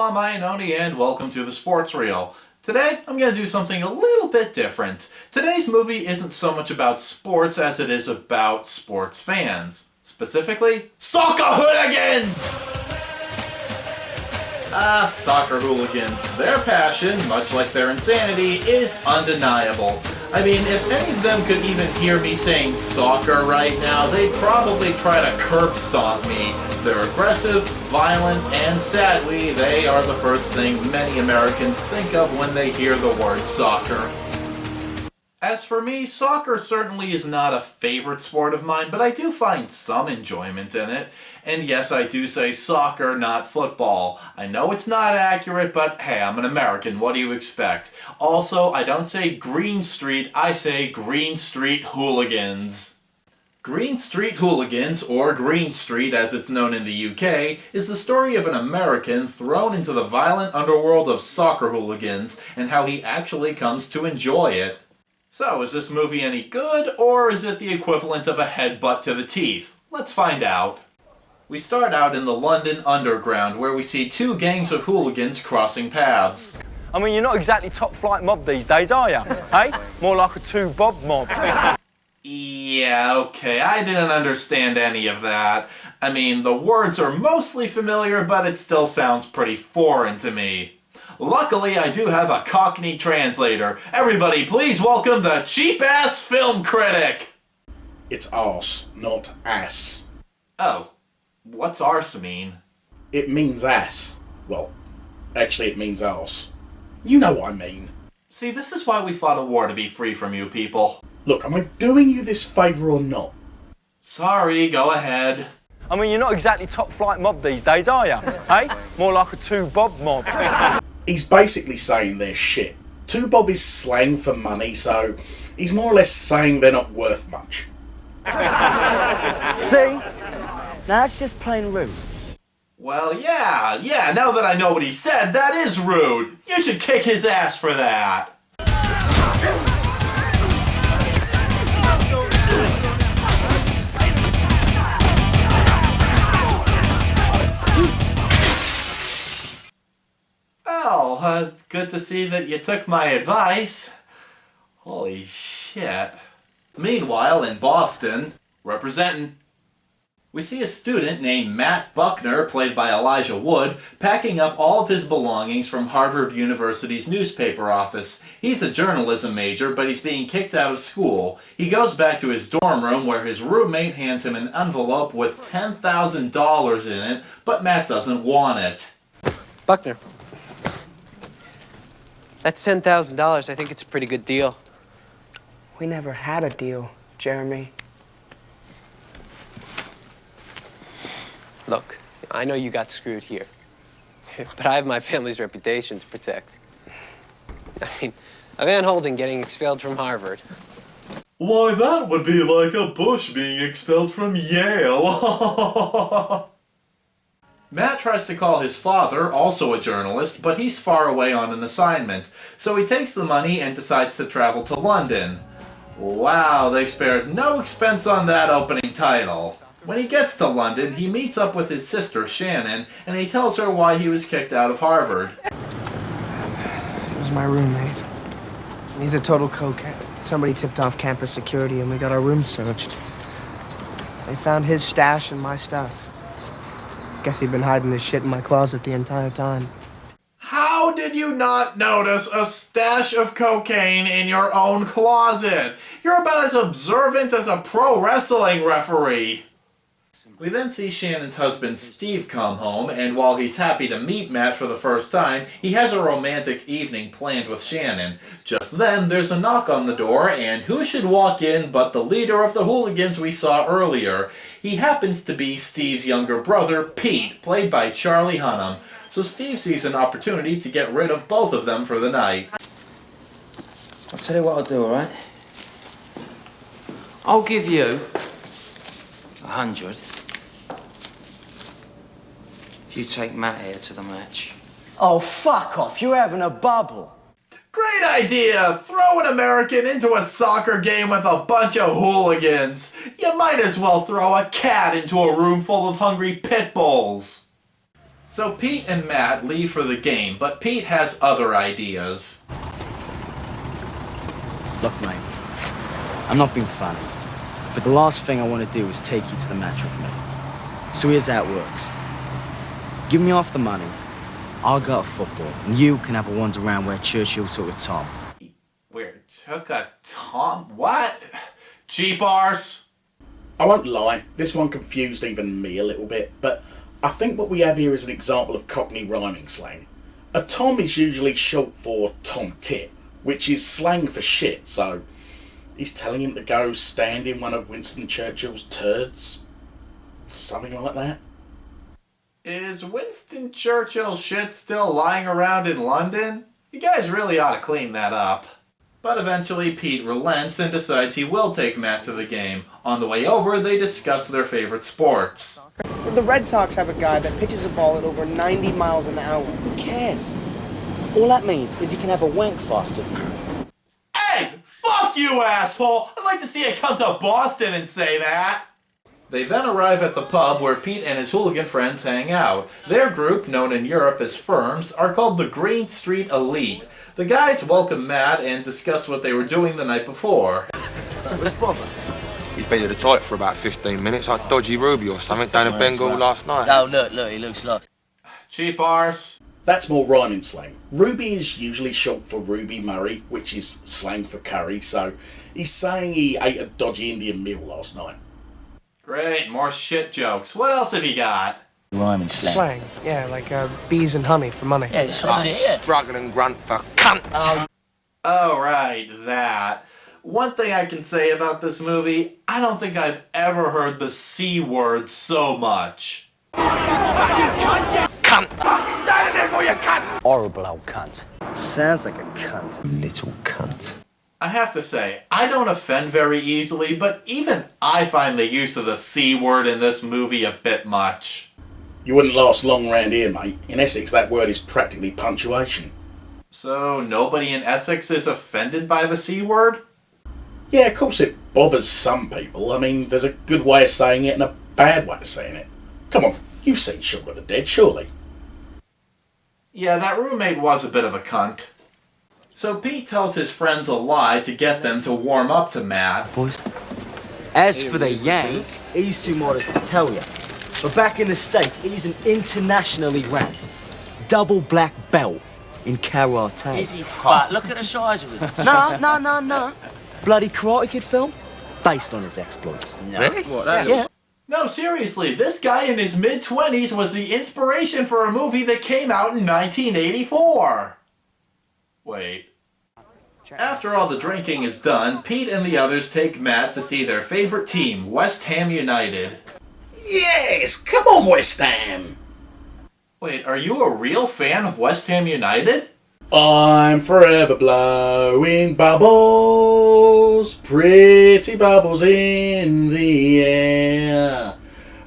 I'm Iannone and welcome to the Sports Reel. Today, I'm going to do something a little bit different. Today's movie isn't so much about sports as it is about sports fans. Specifically, soccer hooligans! Soccer hooligans. Their passion, much like their insanity, is undeniable. I mean, if any of them could even hear me saying soccer right now, they'd probably try to curb stomp me. They're aggressive, violent, and sadly, they are the first thing many Americans think of when they hear the word soccer. As for me, soccer certainly is not a favorite sport of mine, but I do find some enjoyment in it. And yes, I do say soccer, not football. I know it's not accurate, but hey, I'm an American, what do you expect? Also, I don't say Green Street, I say Green Street Hooligans. Green Street Hooligans, or Green Street as it's known in the UK, is the story of an American thrown into the violent underworld of soccer hooligans and how he actually comes to enjoy it. So, is this movie any good, or is it the equivalent of a headbutt to the teeth? Let's find out. We start out in the London Underground, where we see two gangs of hooligans crossing paths. I mean, you're not exactly top-flight mob these days, are you? Hey? More like a two-bob mob. Yeah, okay, I didn't understand any of that. I mean, the words are mostly familiar, but it still sounds pretty foreign to me. Luckily, I do have a Cockney translator. Everybody, please welcome the cheap-ass film critic! It's arse, not ass. Oh, what's arse mean? It means ass. Well, actually it means arse. You know what I mean. See, this is why we fought a war to be free from you people. Look, am I doing you this favour or not? Sorry, go ahead. I mean, you're not exactly top-flight mob these days, are you? Hey? More like a two-bob mob. He's basically saying they're shit. Two bob is slang for money, so he's more or less saying they're not worth much. See? That's just plain rude. Well, yeah, now that I know what he said, that is rude. You should kick his ass for that. Well, it's good to see that you took my advice. Holy shit. Meanwhile, in Boston, representing, we see a student named Matt Buckner, played by Elijah Wood, packing up all of his belongings from Harvard University's newspaper office. He's a journalism major, but he's being kicked out of school. He goes back to his dorm room where his roommate hands him an envelope with $10,000 in it, but Matt doesn't want it. Buckner, that's $10,000. I think it's a pretty good deal. We never had a deal, Jeremy. Look, I know you got screwed here, but I have my family's reputation to protect. I mean, a Van Holden getting expelled from Harvard. Why, that would be like a Bush being expelled from Yale. Matt tries to call his father, also a journalist, but he's far away on an assignment, so he takes the money and decides to travel to London. Wow, they spared no expense on that opening title. When he gets to London, he meets up with his sister, Shannon, and he tells her why he was kicked out of Harvard. He was my roommate. He's a total cokehead. Somebody tipped off campus security and we got our room searched. They found his stash and my stuff. Guess he'd been hiding his shit in my closet the entire time. How did you not notice a stash of cocaine in your own closet? You're about as observant as a pro wrestling referee. We then see Shannon's husband Steve come home, and while he's happy to meet Matt for the first time, he has a romantic evening planned with Shannon. Just then, there's a knock on the door, and who should walk in but the leader of the hooligans we saw earlier. He happens to be Steve's younger brother, Pete, played by Charlie Hunnam. So Steve sees an opportunity to get rid of both of them for the night. I'll tell you what I'll do, all right? I'll give you 100 if you take Matt here to the match. Oh, fuck off. You're having a bubble. Great idea! Throw an American into a soccer game with a bunch of hooligans. You might as well throw a cat into a room full of hungry pit bulls. So Pete and Matt leave for the game, but Pete has other ideas. Look, mate, I'm not being funny, but the last thing I want to do is take you to the match with me. So here's how it works. Give me half the money, I'll go to football, and you can have a wander around where Churchill took a Tom. Where took a Tom? What? Cheap arse? I won't lie, this one confused even me a little bit, but I think what we have here is an example of Cockney rhyming slang. A Tom is usually short for Tom Tit, which is slang for shit, so he's telling him to go stand in one of Winston Churchill's turds. Something like that. Is Winston Churchill's shit still lying around in London? You guys really ought to clean that up. But eventually Pete relents and decides he will take Matt to the game. On the way over, they discuss their favorite sports. The Red Sox have a guy that pitches a ball at over 90 miles an hour. Who cares? All that means is he can have a wank faster than you. Hey! Fuck you, asshole! I'd like to see it come to Boston and say that! They then arrive at the pub where Pete and his hooligan friends hang out. Their group, known in Europe as Firms, are called the Green Street Elite. The guys welcome Matt and discuss what they were doing the night before. Where's Bobber? He's been to the toilet for about 15 minutes, like Dodgy Ruby or something down in Bengal last night. Oh, look, he looks like... Cheap arse. That's more rhyming slang. Ruby is usually short for Ruby Murray, which is slang for curry, so he's saying he ate a dodgy Indian meal last night. Great, more shit jokes. What else have you got? Rhyming slang. Slang, yeah, like bees and honey for money. Yeah, that's it, yeah. Struggle and grunt for cunts. Oh, right, that. One thing I can say about this movie, I don't think I've ever heard the C word so much. Cunt! Horrible old cunt. Sounds like a cunt. Little cunt. I have to say, I don't offend very easily, but even I find the use of the C word in this movie a bit much. You wouldn't last long round here, mate. In Essex, that word is practically punctuation. So nobody in Essex is offended by the C word? Yeah, of course it bothers some people. I mean, there's a good way of saying it and a bad way of saying it. Come on, you've seen Shaun of the Dead, surely. Yeah, that roommate was a bit of a cunt. So Pete tells his friends a lie to get them to warm up to Matt. Boys, as for the Yank, he's too modest to tell you. But back in the States, he's an internationally ranked double black belt in karate. Is he fat? Look at the size of it. No. Bloody Karate Kid film, based on his exploits. Really? What, that Yeah. No, seriously, this guy in his mid-20s was the inspiration for a movie that came out in 1984. Wait. After all the drinking is done, Pete and the others take Matt to see their favorite team, West Ham United. Yes! Come on, West Ham! Wait, are you a real fan of West Ham United? I'm forever blowing bubbles, pretty bubbles in the air.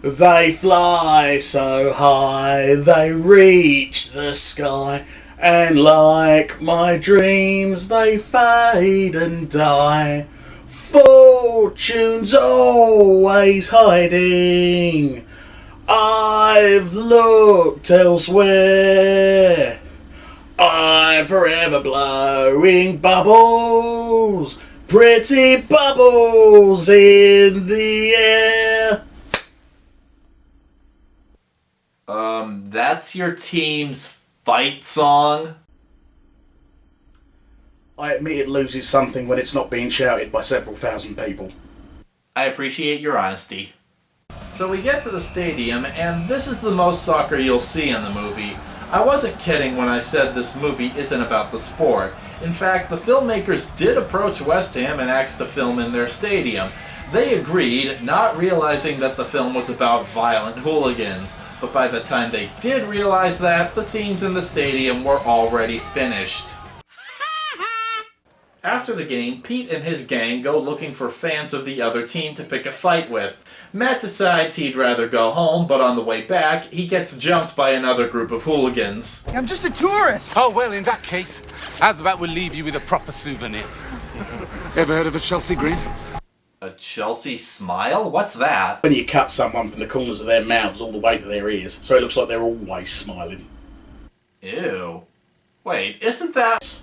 They fly so high, they reach the sky, and like my dreams, they fade and die. Fortune's always hiding. I've looked elsewhere. I'm forever blowing bubbles, pretty bubbles in the air. That's your team's fight song? I admit it loses something when it's not being shouted by several thousand people. I appreciate your honesty. So we get to the stadium, and this is the most soccer you'll see in the movie. I wasn't kidding when I said this movie isn't about the sport. In fact, the filmmakers did approach West Ham and asked to film in their stadium. They agreed, not realizing that the film was about violent hooligans. But by the time they did realize that, the scenes in the stadium were already finished. After the game, Pete and his gang go looking for fans of the other team to pick a fight with. Matt decides he'd rather go home, but on the way back, he gets jumped by another group of hooligans. I'm just a tourist. Oh, well, in that case, how's about we'll leave you with a proper souvenir? Ever heard of a Chelsea Green? A Chelsea smile? What's that? When you cut someone from the corners of their mouths all the way to their ears, so it looks like they're always smiling. Ew. Wait, isn't that...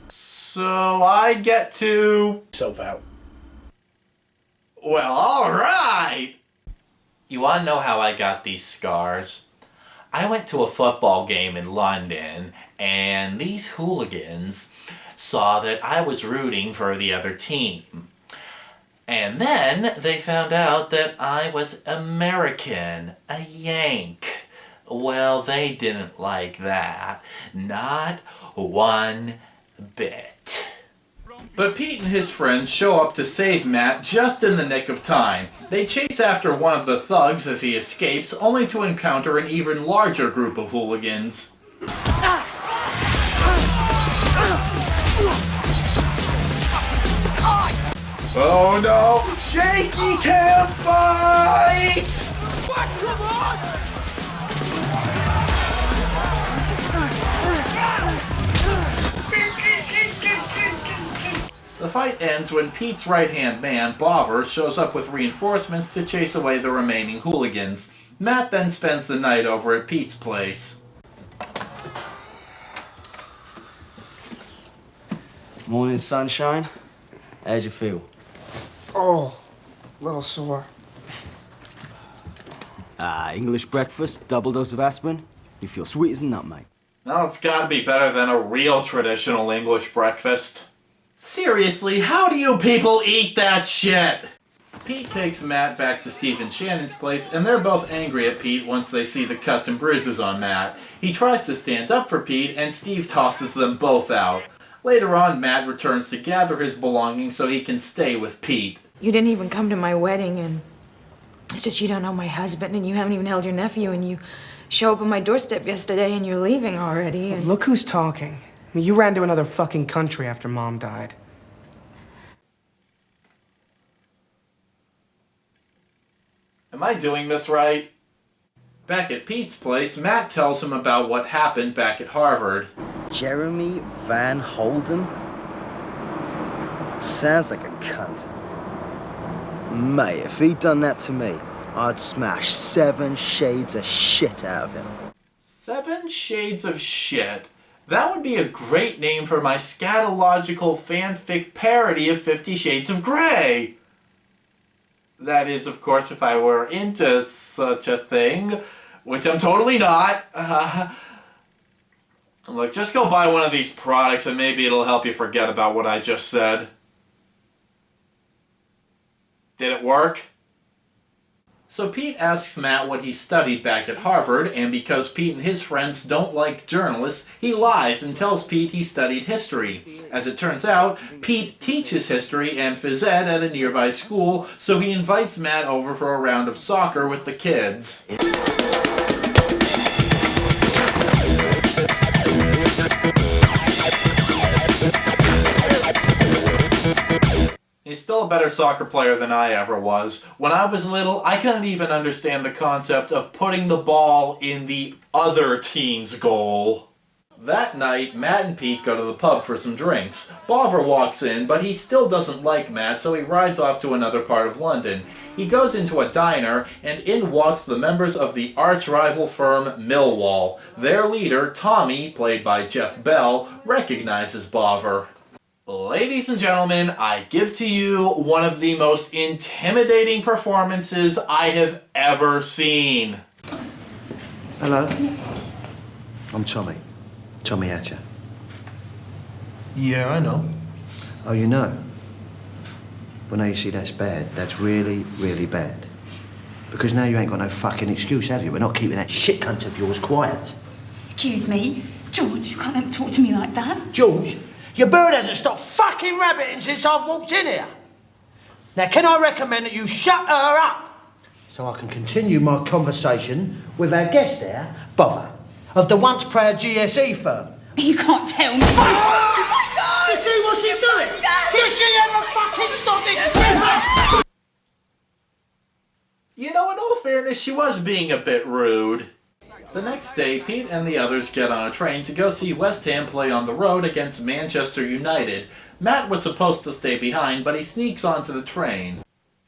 So I get to... Self out. Well, alright! You wanna know how I got these scars? I went to a football game in London, and these hooligans saw that I was rooting for the other team. And then they found out that I was American, a Yank. Well, they didn't like that. Not one bit. But Pete and his friends show up to save Matt just in the nick of time. They chase after one of the thugs as he escapes, only to encounter an even larger group of hooligans. Oh no! Shaky can't fight! What? Come on! The fight ends when Pete's right-hand man, Bover, shows up with reinforcements to chase away the remaining hooligans. Matt then spends the night over at Pete's place. Morning, sunshine. How'd you feel? Oh, little sore. English breakfast, double dose of aspirin. You feel sweet as a nut, mate. Well, it's gotta be better than a real traditional English breakfast. Seriously, how do you people eat that shit? Pete takes Matt back to Steve and Shannon's place, and they're both angry at Pete once they see the cuts and bruises on Matt. He tries to stand up for Pete, and Steve tosses them both out. Later on, Matt returns to gather his belongings so he can stay with Pete. You didn't even come to my wedding, and it's just you don't know my husband, and you haven't even held your nephew, and you show up on my doorstep yesterday, and you're leaving already, and... Look who's talking. I mean, you ran to another fucking country after Mom died. Am I doing this right? Back at Pete's place, Matt tells him about what happened back at Harvard. Jeremy Van Holden? Sounds like a cunt. Mate, if he'd done that to me, I'd smash 7 shades of shit out of him. 7 Shades of Shit? That would be a great name for my scatological fanfic parody of 50 Shades of Grey. That is, of course, if I were into such a thing, which I'm totally not. Look, just go buy one of these products and maybe it'll help you forget about what I just said. Did it work? So Pete asks Matt what he studied back at Harvard, and because Pete and his friends don't like journalists, he lies and tells Pete he studied history. As it turns out, Pete teaches history and phys ed at a nearby school, so he invites Matt over for a round of soccer with the kids. He's still a better soccer player than I ever was. When I was little, I couldn't even understand the concept of putting the ball in the other team's goal. That night, Matt and Pete go to the pub for some drinks. Bover walks in, but he still doesn't like Matt, so he rides off to another part of London. He goes into a diner, and in walks the members of the arch-rival firm Millwall. Their leader, Tommy, played by Jeff Bell, recognizes Bover. Ladies and gentlemen, I give to you one of the most intimidating performances I have ever seen. Hello. I'm Tommy. Tommy Hatcher. Yeah, I know. Oh, you know? Well, now you see, that's bad. That's really, really bad. Because now you ain't got no fucking excuse, have you? We're not keeping that shit cunt of yours quiet. Excuse me? George, you can't talk to me like that. George? Your bird hasn't stopped fucking rabbiting since I've walked in here. Now, can I recommend that you shut her up so I can continue my conversation with our guest there, Bover, of the once proud GSE firm? You can't tell me. Oh my God! Do you see what she's doing? Does she ever fucking stop it? You know, in all fairness, she was being a bit rude. The next day, Pete and the others get on a train to go see West Ham play on the road against Manchester United. Matt was supposed to stay behind, but he sneaks onto the train.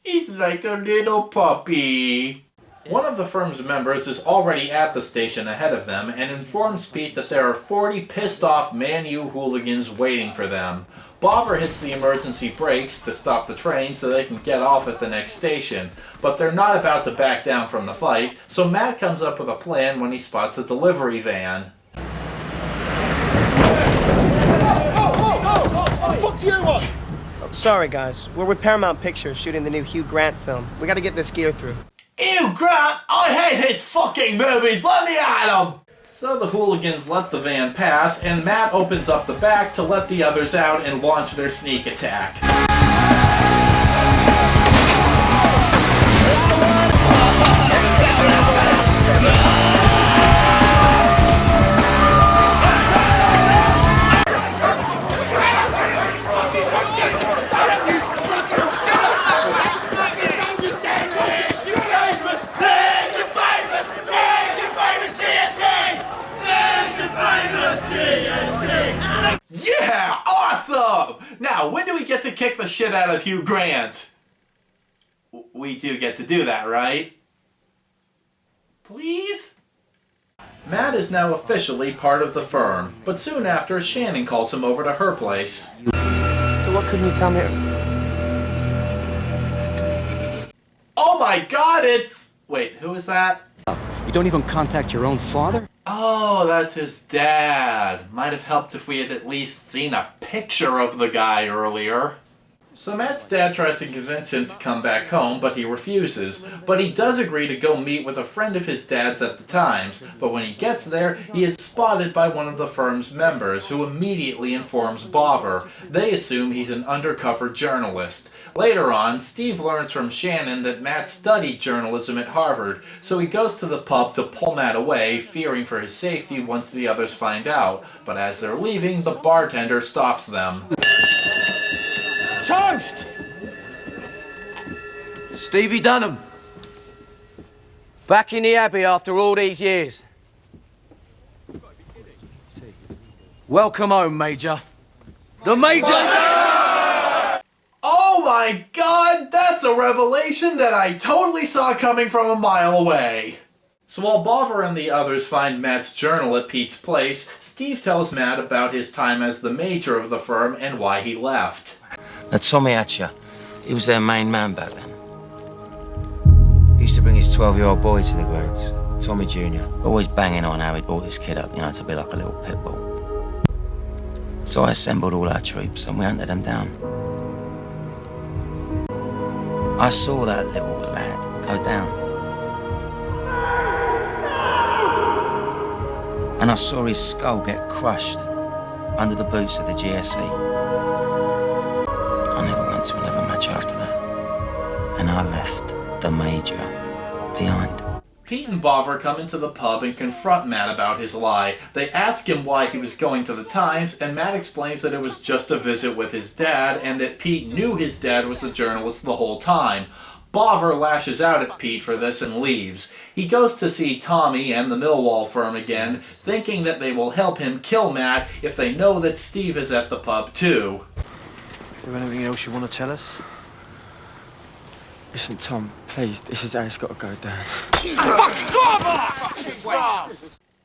He's like a little puppy. One of the firm's members is already at the station ahead of them and informs Pete that there are 40 pissed-off Man U hooligans waiting for them. Boffer hits the emergency brakes to stop the train so they can get off at the next station, but they're not about to back down from the fight, so Matt comes up with a plan when he spots a delivery van. Fuck you on! Sorry guys, we're with Paramount Pictures shooting the new Hugh Grant film. We gotta get this gear through. Hugh Grant? I hate his fucking movies! Let me at him! So the hooligans let the van pass, and Matt opens up the back to let the others out and launch their sneak attack. Yeah! Awesome! Now, when do we get to kick the shit out of Hugh Grant? We do get to do that, right? Please? Matt is now officially part of the firm, but soon after, Shannon calls him over to her place. So what couldn't you tell me? Oh my god, it's... Wait, who is that? You don't even contact your own father? Oh, that's his dad. Might have helped if we had at least seen a picture of the guy earlier. So Matt's dad tries to convince him to come back home, but he refuses. But he does agree to go meet with a friend of his dad's at the Times, but when he gets there, he is spotted by one of the firm's members, who immediately informs Boffer. They assume he's an undercover journalist. Later on, Steve learns from Shannon that Matt studied journalism at Harvard, so he goes to the pub to pull Matt away, fearing for his safety once the others find out. But as they're leaving, the bartender stops them. Toast! Stevie Dunham. Back in the Abbey after all these years. Welcome home, Major. The Major! Oh my god, that's a revelation that I totally saw coming from a mile away. So while Boffer and the others find Matt's journal at Pete's place, Steve tells Matt about his time as the major of the firm and why he left. Now, Tommy Hatcher, he was their main man back then. He used to bring his 12-year-old boy to the grounds, Tommy Jr., always banging on how he brought this kid up, to be like a little pit bull. So I assembled all our troops and we hunted them down. I saw that little lad go down. And I saw his skull get crushed under the boots of the GSE. I never went to another match after that. And I left the Major behind. Pete and Boffer come into the pub and confront Matt about his lie. They ask him why he was going to the Times, and Matt explains that it was just a visit with his dad, and that Pete knew his dad was a journalist the whole time. Boffer lashes out at Pete for this and leaves. He goes to see Tommy and the Millwall firm again, thinking that they will help him kill Matt if they know that Steve is at the pub too. Is there anything else you want to tell us? Listen, Tom, please, this is how it's got to go down.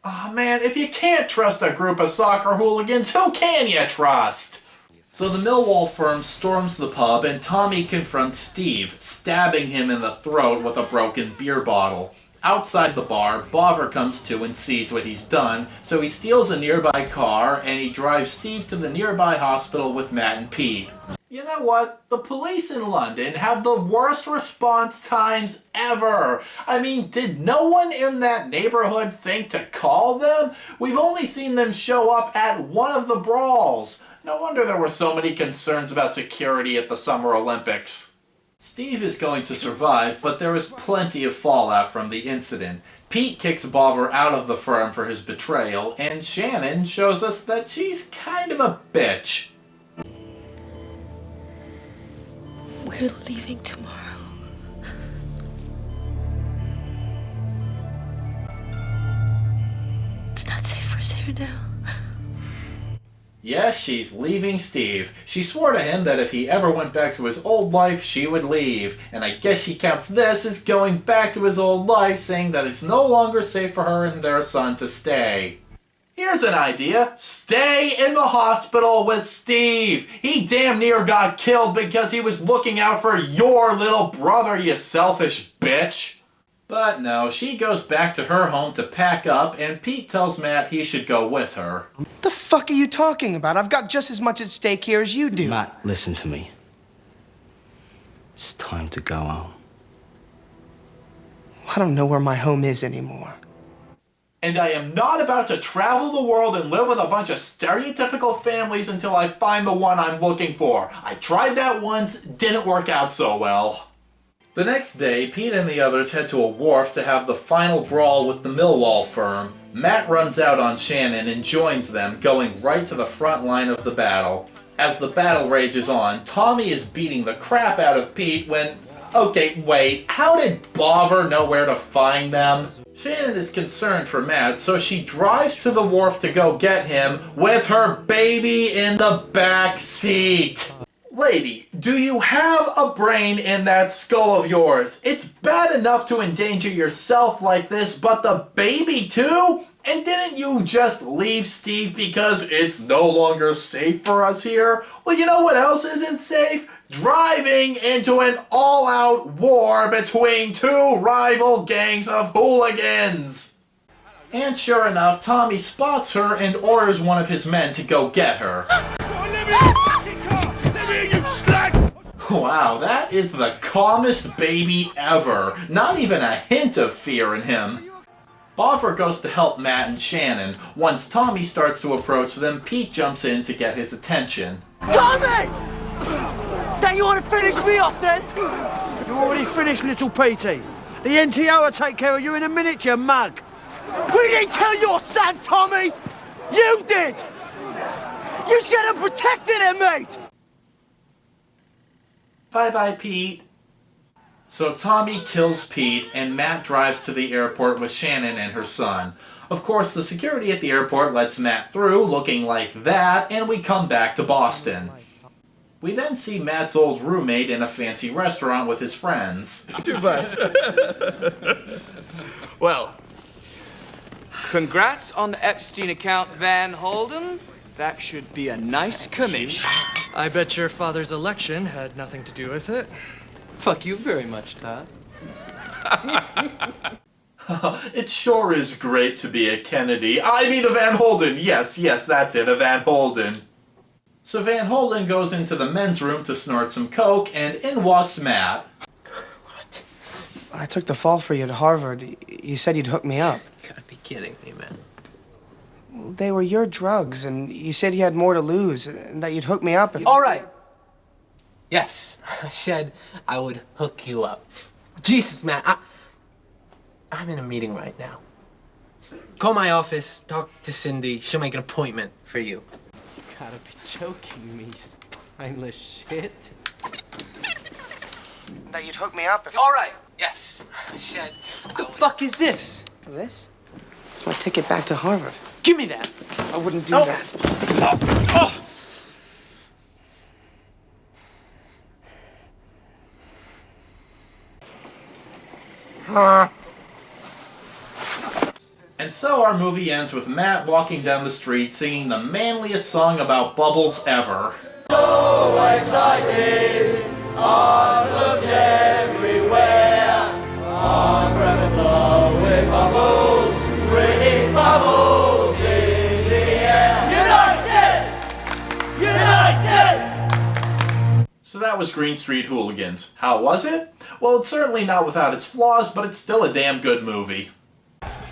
Oh man, if you can't trust a group of soccer hooligans, who can you trust? So the Millwall firm storms the pub and Tommy confronts Steve, stabbing him in the throat with a broken beer bottle. Outside the bar, Boffer comes to and sees what he's done, so he steals a nearby car and he drives Steve to the nearby hospital with Matt and Pete. You know what? The police in London have the worst response times ever. I mean, did no one in that neighborhood think to call them? We've only seen them show up at one of the brawls. No wonder there were so many concerns about security at the Summer Olympics. Steve is going to survive, but there is plenty of fallout from the incident. Pete kicks Boffer out of the firm for his betrayal, and Shannon shows us that she's kind of a bitch. We're leaving tomorrow. her now. Yes, she's leaving Steve. She swore to him that if he ever went back to his old life, she would leave. And I guess she counts this as going back to his old life, saying that it's no longer safe for her and their son to stay. Here's an idea. Stay in the hospital with Steve. He damn near got killed because he was looking out for your little brother, you selfish bitch. But no, she goes back to her home to pack up, and Pete tells Matt he should go with her. What the fuck are you talking about? I've got just as much at stake here as you do. Matt, listen to me. It's time to go home. I don't know where my home is anymore. And I am not about to travel the world and live with a bunch of stereotypical families until I find the one I'm looking for. I tried that once, didn't work out so well. The next day, Pete and the others head to a wharf to have the final brawl with the Millwall firm. Matt runs out on Shannon and joins them, going right to the front line of the battle. As the battle rages on, Tommy is beating the crap out of Pete when... Okay, wait, how did Bovver know where to find them? Shannon is concerned for Matt, so she drives to the wharf to go get him with her baby in the back seat. Lady, do you have a brain in that skull of yours? It's bad enough to endanger yourself like this, but the baby too? And didn't you just leave Steve because it's no longer safe for us here? Well, you know what else isn't safe? Driving into an all-out war between two rival gangs of hooligans. And sure enough, Tommy spots her and orders one of his men to go get her. Wow, that is the calmest baby ever. Not even a hint of fear in him. Bovver goes to help Matt and Shannon. Once Tommy starts to approach them, Pete jumps in to get his attention. Tommy! Don't you want to finish me off then? You already finished, little Petey. The NTO will take care of you in a minute, you mug. We didn't kill your son, Tommy! You did! You should have protected him, mate! Bye-bye, Pete. So Tommy kills Pete, and Matt drives to the airport with Shannon and her son. Of course, the security at the airport lets Matt through, looking like that, and we come back to Boston. We then see Matt's old roommate in a fancy restaurant with his friends. Too much. Well, congrats on the Epstein account, Van Holden. That should be a nice commission. I bet your father's election had nothing to do with it. Fuck you very much, Todd. It sure is great to be a Kennedy. I mean a Van Holden. Yes, that's it, a Van Holden. So Van Holden goes into the men's room to snort some coke, and in walks Matt. What? I took the fall for you at Harvard. You said you'd hook me up. You gotta be kidding me, man. They were your drugs, and you said you had more to lose, and that you'd hook me up if... All right. Yes, I said I would hook you up. Jesus, Matt, I'm in a meeting right now. Call my office, talk to Cindy. She'll make an appointment for you. You gotta be joking me, spineless shit. That you'd hook me up if... All right, yes. I said... What the fuck is this? This? It's my ticket back to Harvard. Give me that. I wouldn't do that. And so our movie ends with Matt walking down the street singing the manliest song about bubbles ever. So exciting, onwards everywhere, on forever blowing bubbles, bringing bubbles in the air. United! United! So that was Green Street Hooligans. How was it? Well, it's certainly not without its flaws, but it's still a damn good movie.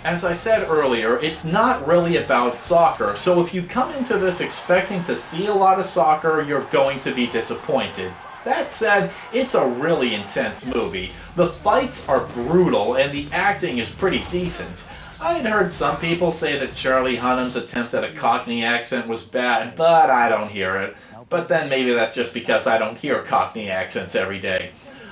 As I said earlier, it's not really about soccer, so if you come into this expecting to see a lot of soccer, you're going to be disappointed. That said, it's a really intense movie. The fights are brutal, and the acting is pretty decent. I'd heard some people say that Charlie Hunnam's attempt at a Cockney accent was bad, but I don't hear it. But then maybe that's just because I don't hear Cockney accents every day.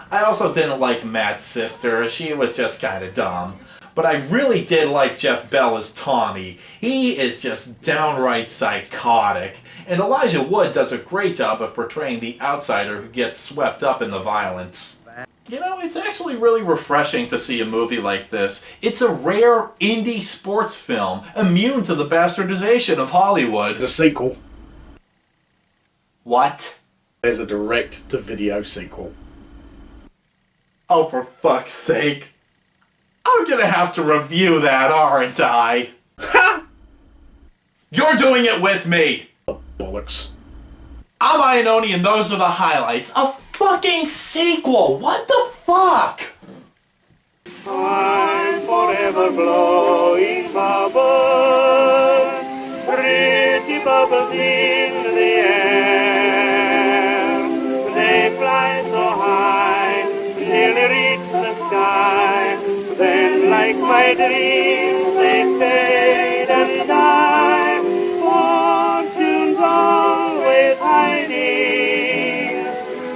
I also didn't like Matt's sister. She was just kinda dumb. But I really did like Jeff Bell as Tommy. He is just downright psychotic. And Elijah Wood does a great job of portraying the outsider who gets swept up in the violence. You know, it's actually really refreshing to see a movie like this. It's a rare indie sports film, immune to the bastardization of Hollywood. There's a sequel. What? There's a direct-to-video sequel. Oh, for fuck's sake. I'm gonna have to review that, aren't I? You're doing it with me! Oh, bollocks. I'm Iannone and those are the highlights. A fucking sequel! What the fuck? I'm forever blowing bubbles, pretty bubbles in the air. They fly so high, nearly reach the sky. Then, like my dreams, they fade and die. Fortune's always hiding.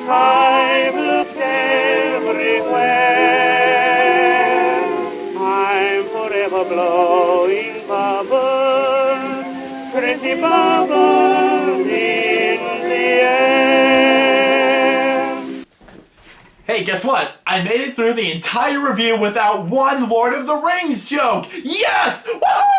I've looked everywhere. I'm forever blowing bubbles, pretty bubbles in the air. Hey, guess what? I made it through the entire review without one Lord of the Rings joke! Yes! Woohoo!